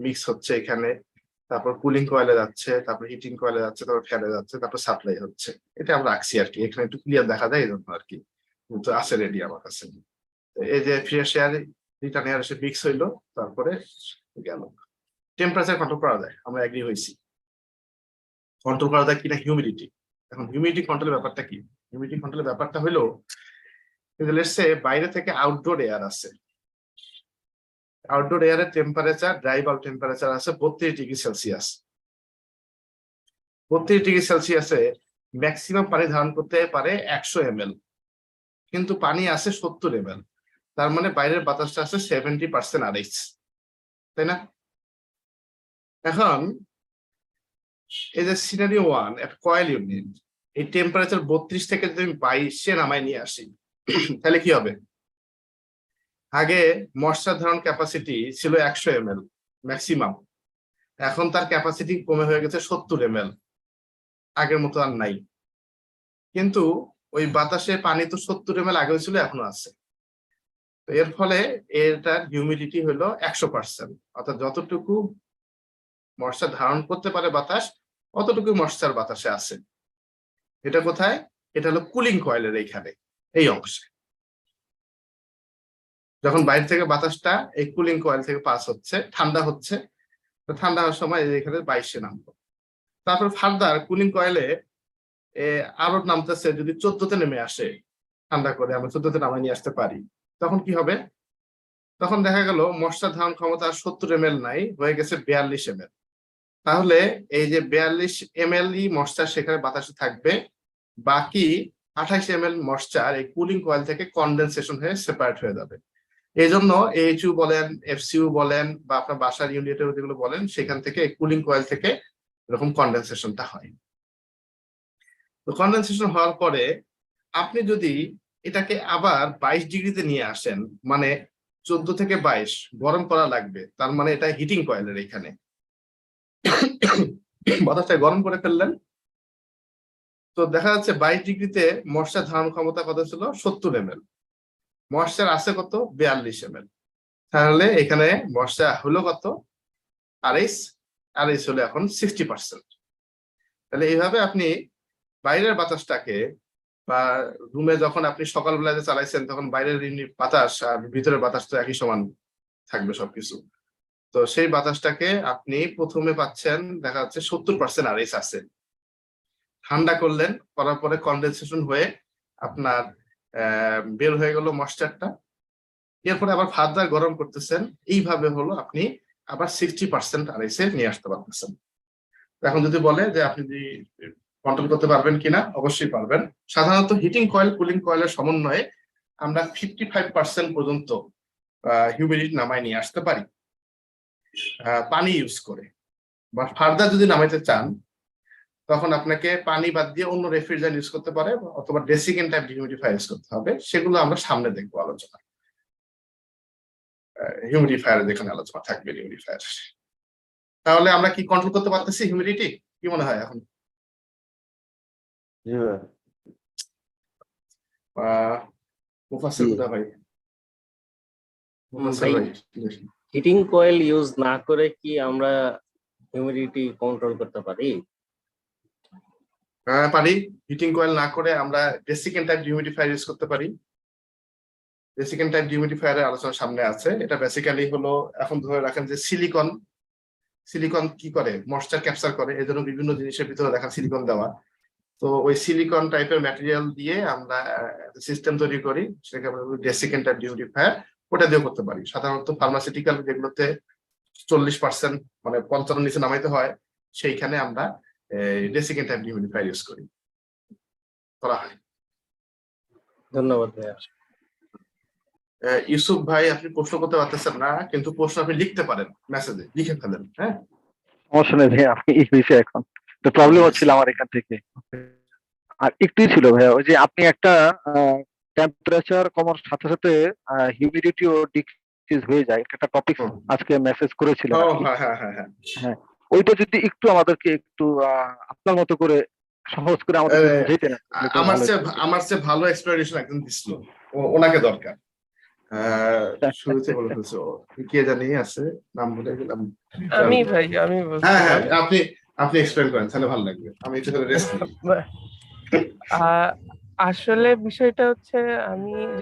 Mix হচ্ছে এখানে, তারপর কুলিং কয়েলে যাচ্ছে, তারপর হিটিং কয়েলে যাচ্ছে, তারপর ফ্যানে যাচ্ছে, তারপর সাপ্লাই হচ্ছে। এটা আমরা রাখছি আর কি, এখানে একটু ক্লিয়ার দেখা যায় এই জন্য আর কি, কিন্তু আছে রেডি আমার কাছে। এই যে ফ্রেশ এয়ার রিটার্ন এয়ার এসে মিক্স হইলো, তারপরে গেল। টেম্পারেচার কন্ট্রোল করা যায়, আমরা এগ্রি হয়েছি। কন্ট্রোল করা যায় কিনা হিউমিডিটি। এখন হিউমিডিটি কন্ট্রোলের ব্যাপারটা কি? হিউমিডিটি কন্ট্রোলের ব্যাপারটা হলো, লেটস সে বাইরে থেকে আউটডোর এয়ার আছে, আউটডোর এয়ারের টেম্পারেচার, ড্রাই বাল্ব টেম্পারেচার আছে 32°C। 32°C ম্যাক্সিমাম পানি ধারণ করতে পারে 100 ml, কিন্তু পানি আছে 70 ml। তার মানে বাইরের বাতাসটা আছে 70% RH, তাই না? এখন এই যে সিনারিও 1, একটা কয়েল ইউনিট, এই টেম্পারেচার 32 থেকে যদি আমি 22-এ নামায় নিয়ে আসি, তাহলে কি হবে? আগে ময়শ্চার ধারণ ক্যাপাসিটি ছিল 100 ml ম্যাক্সিমাম, এখন তার ক্যাপাসিটি কমে হয়ে গেছে 70 ml, আগের মতো আর নাই। কিন্তু ওই বাতাসে পানি তো 70 ml আগেও ছিল, এখনো আছে। তো এর ফলে এটার হিউমিডিটি হলো 100%, অর্থাৎ যতটুকু ময়শ্চার ধারণ করতে পারে বাতাস, অতটুকু ময়শ্চার বাতাসে আছে। এটা কোথায়? এটা হলো কুলিং কয়েলের এইখানে, এই অংশে। যখন বাইরে থেকে বাতাসটা এই কুলিং কয়েল থেকে পাস হচ্ছে, ঠান্ডা হচ্ছে, তো ঠান্ডা হওয়ার সময় এখানে 22-এ নামবো। তারপর ফার্দার কুলিং কয়েলে আরো নামতেছে, যদি 14-তে নেমে আসে ঠান্ডা করে, আমরা 14-তে নামায় নিয়ে আসতে পারি, তখন কি হবে? তখন দেখা গেল ময়শ্চার ধারণ ক্ষমতা 70 ml নাই, হয়ে গেছে 42 ml। তাহলে এই যে 42 ml ময়শ্চার সেখানে বাতাসে থাকবে, বাকি 28 ml ময়শ্চার এই কুলিং কয়েল থেকে কনডেনসেশন হয়ে সেপারেট হয়ে যাবে। এই জন্য AHU বলেন, FCU বলেন, বা আপনার বাসার ইউনিটের যেগুলো বলেন, সেখান থেকে এই কুলিং কয়েল থেকে এরকম কনডেনসেশনটা হয়। তো কনডেনসেশন হওয়ার পরে আপনি যদি এটাকে আবার 22°তে নিয়ে আসেন, মানে 14 থেকে 22 গরম করা লাগবে, তার মানে এটা হিটিং কয়েলের এখানে বাতাসটা গরম করে ফেললেন, তো দেখা যাচ্ছে 22°তে ময়শ্চার ধারণ ক্ষমতা কত ছিল? 70 ml, ময়শ্চার আছে কত? 42 ml। তাহলে এখানে ময়শ্চার হলো কত? RH হলো এখন 60%। তাহলে এইভাবে আপনি বাইরের বাতাসটাকে, বা রুমে যখন আপনি সকালবেলায় চালাইছেন, তখন বাইরের বাতাস আর ভিতরের বাতাস তো একই সমান থাকবে সবকিছু, তো সেই বাতাসটাকে আপনি প্রথমে পাচ্ছেন দেখা যাচ্ছে 70% RH আছে। ঠান্ডা করলেন, করার পরে কনডেনসেশন হয়ে আপনার বের হয়ে গেল ময়শ্চারটা, এরপরে আবার ফার্দার গরম করতেছেন, এইভাবে হলো আপনি আবার 60% RH নিয়ে আসতে পারতেছেন। এখন যদি বলে যে আপনি যদি কন্ট্রোল করতে পারবেন কিনা, অবশ্যই পারবেন। সাধারণত হিটিং কয়েল কুলিং কয়েলের সমন্বয়ে আমরা 55% পর্যন্ত হিউমিডিটি নামায় নিয়ে আসতে পারি পানি ইউজ করে। বা ফার্দার যদি নামাইতে চান, তখন আপনাকে পানি বাদ দিয়ে অন্য রেফ্রিজারেন্ট ইউজ করতে পারে, অথবা ডেসিকেন্ট টাইপ ডিহিউমিডিফায়ার ইউজ করতে হবে। সেগুলো আমরা সামনে দেখবো আলোচনা, হিউমিডিফায়ার যেখানে আলোচনা থাকবে হিউমিডিফায়ার। তাহলে আমরা কি কন্ট্রোল করতে পারতেছি হিউমিডিটি? কি মনে হয় এখন? হিটিং কয়েল ইউজ না করে কি আমরা হিউমিডিটি কন্ট্রোল করতে পারি? পারি। হিটিং কয়েল না করে আমরা ডেসিকেন্ট টাইপ ডিহিউমিডিফায়ার ইউজ করতে পারি। ডেসিকেন্ট টাইপ ডিহিউমিডিফায়ারের আলোচনা সামনে আছে। এটা বেসিক্যালি হলো, এখন ধরে রাখেন যে সিলিকন কি করে? ময়শ্চার ক্যাপচার করে, এই জন্য বিভিন্ন জিনিসের ভিতরে দেখা সিলিকন দেওয়া। তো ওই সিলিকন টাইপের ম্যাটেরিয়াল দিয়ে আমরা সিস্টেম তৈরি করি, সেটাকে আমরা ডেসিকেন্ট টাইপ ডিহিউমিডিফায়ার, ওটা দিয়ে করতে পারি। সাধারণত ফার্মাসিউটিক্যাল যেগুলোতে 40% মানে 55 নিচে নামাইতে হয়, সেইখানে আমরা ডেসিকেন্ট টাইপ ডিহিউমিডিফায়ার ইউজ করা হয়। ধন্যবাদ ভাইয়া। ইউসুফ ভাই, আপনি প্রশ্ন করতে পারতেছেন না, কিন্তু প্রশ্ন আপনি লিখতে পারেন, মেসেজে লিখে ফেলেন। হ্যাঁ, সমস্যা নেই ভাই, আপনি এই বিষয়ে এখন তো প্রবলেম হচ্ছিল আমার এখান থেকে। আর একটুই ছিল ভাইয়া, ওই যে আপনি একটা টেম্পারেচার কমার সাথে সাথে হিউমিডিটিও ডিক্রিজ হয়ে যায়, একটা টপিক আজকে মেসেজ করেছিলেন। হ্যাঁ, ওইটা যদি একটু আমাদেরকে একটু আপনার মতো করে সহজ করে আমাদের বুঝাইতেন। আমার চেয়ে ভালো এক্সপ্লেনেশন একদম দিছিল, ওনাকে দরকার। শুরুতে বলে ফেলছো, কে জানি আছে, নাম ভুলে গেলাম। আমি ভাই আমি হ্যাঁ হ্যাঁ, বলছিলাম আপনি এক্সপ্লেন করেন, তাহলে ভালো লাগবে, আমি একটু রেস্ট নিই। আসলে বিষয়টা হচ্ছে আমি